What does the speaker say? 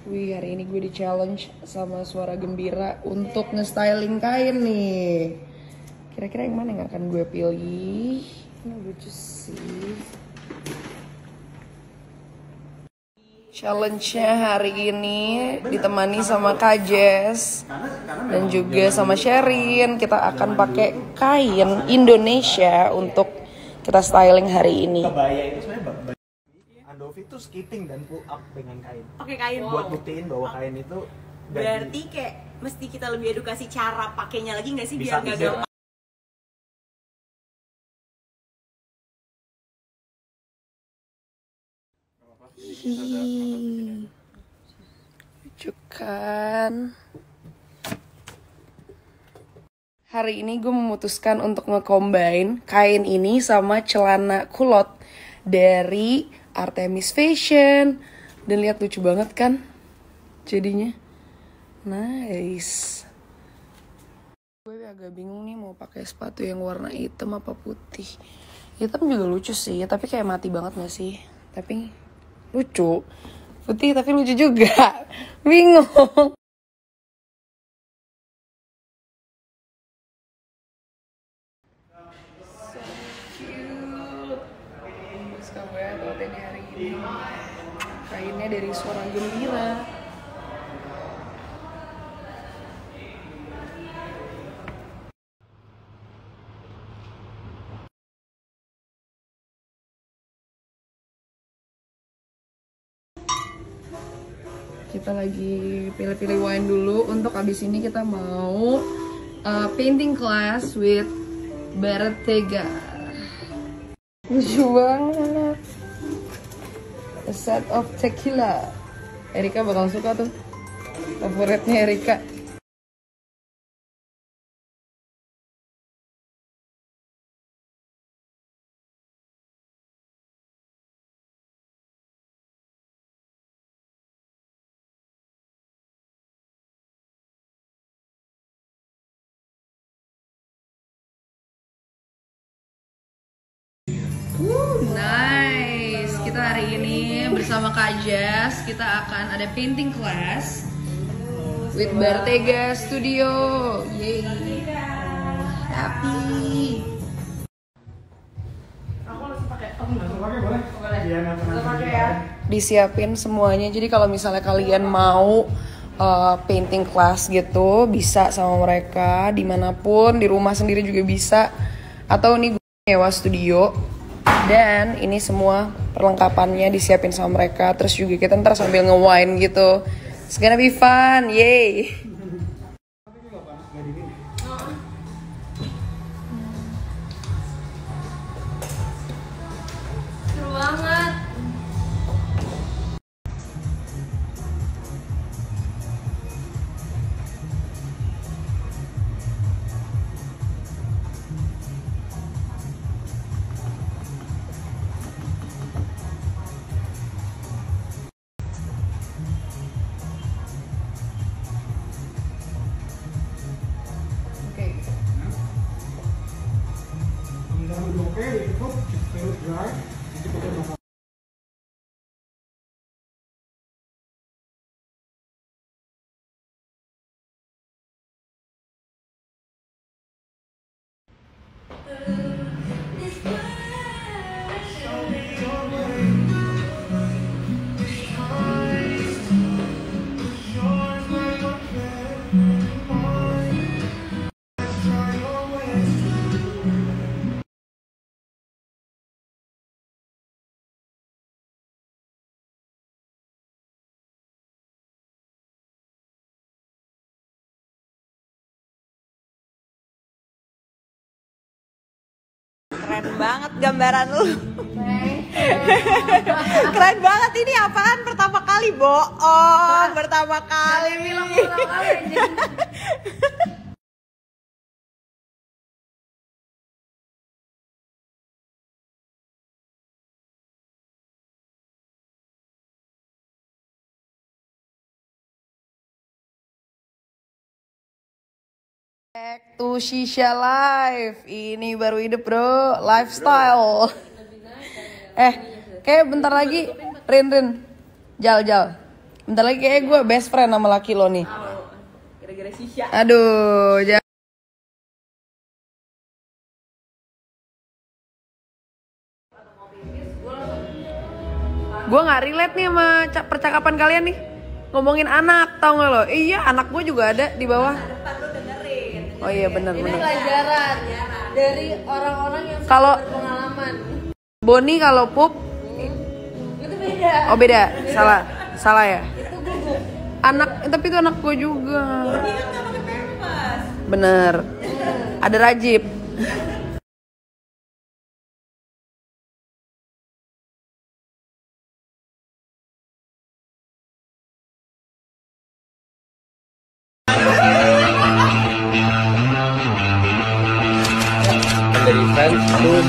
Wih, hari ini gue di challenge sama Suara Gembira untuk nge-styling kain nih. Kira-kira yang mana yang akan gue pilih? Ini lucu sih. Challenge-nya hari ini ditemani sama Kak Jess dan juga sama Sherin. Kita akan pakai kain Indonesia untuk kita styling hari ini. Kebaya itu sebenarnya Andovi tuh skipping dan pull up dengan kain. Oke, kain. Buat buktiin bahwa kain itu berarti kayak mesti kita lebih edukasi cara pakainya lagi nggak sih bisa, biar nggak bisa. gampang. Lucu kan? Hari ini gue memutuskan untuk nge-combine kain ini sama celana kulot dari Artemis Fashion. Dan lihat lucu banget kan jadinya. Nice. Gue agak bingung nih mau pakai sepatu yang warna hitam apa putih. Hitam juga lucu sih, tapi kayak mati banget gak sih? Tapi lucu. Putih tapi lucu juga. Bingung. So cute. Suka banget outfitnya hari ini. Kainnya dari Suara Gembira. Kita lagi pilih-pilih wine dulu. Untuk abis ini kita mau painting class with Bottega. Lucu banget. A set of tequila. Erika bakal suka tuh. Favoritnya Erika. Nice. Kita hari ini bersama Kak Jess, kita akan ada painting class with Bottega Studio. Yeay. Happy. Disiapin semuanya. Jadi kalau misalnya kalian mau painting class gitu, bisa sama mereka dimanapun, di rumah sendiri juga bisa. Atau nih gue nyewa studio. Dan ini semua perlengkapannya disiapin sama mereka. Terus juga kita ntar sambil nge-wine gitu. It's gonna be fun, yay. Seru banget. Keren banget gambaran lu. Keren banget, ini apaan pertama kali, bohong, pertama kali. Back to Shisha Life. Ini baru hidup bro, lifestyle. Kayak bentar lagi Rin, Jal. Bentar lagi kayak gue best friend sama laki lo nih. Gara-gara shisha. Aduh, jangan. Gue nggak relate nih sama percakapan kalian nih. Ngomongin anak, tau nggak lo? Iya, anak gue juga ada di bawah. Oh iya benar. Ini pelajaran dari orang-orang yang Kalau berpengalaman. Boni kalau pup, Itu beda. oh beda, salah ya. Itu gugup. Anak, tapi itu anak gue juga. Bener. Ada Rajib. Dari friends pun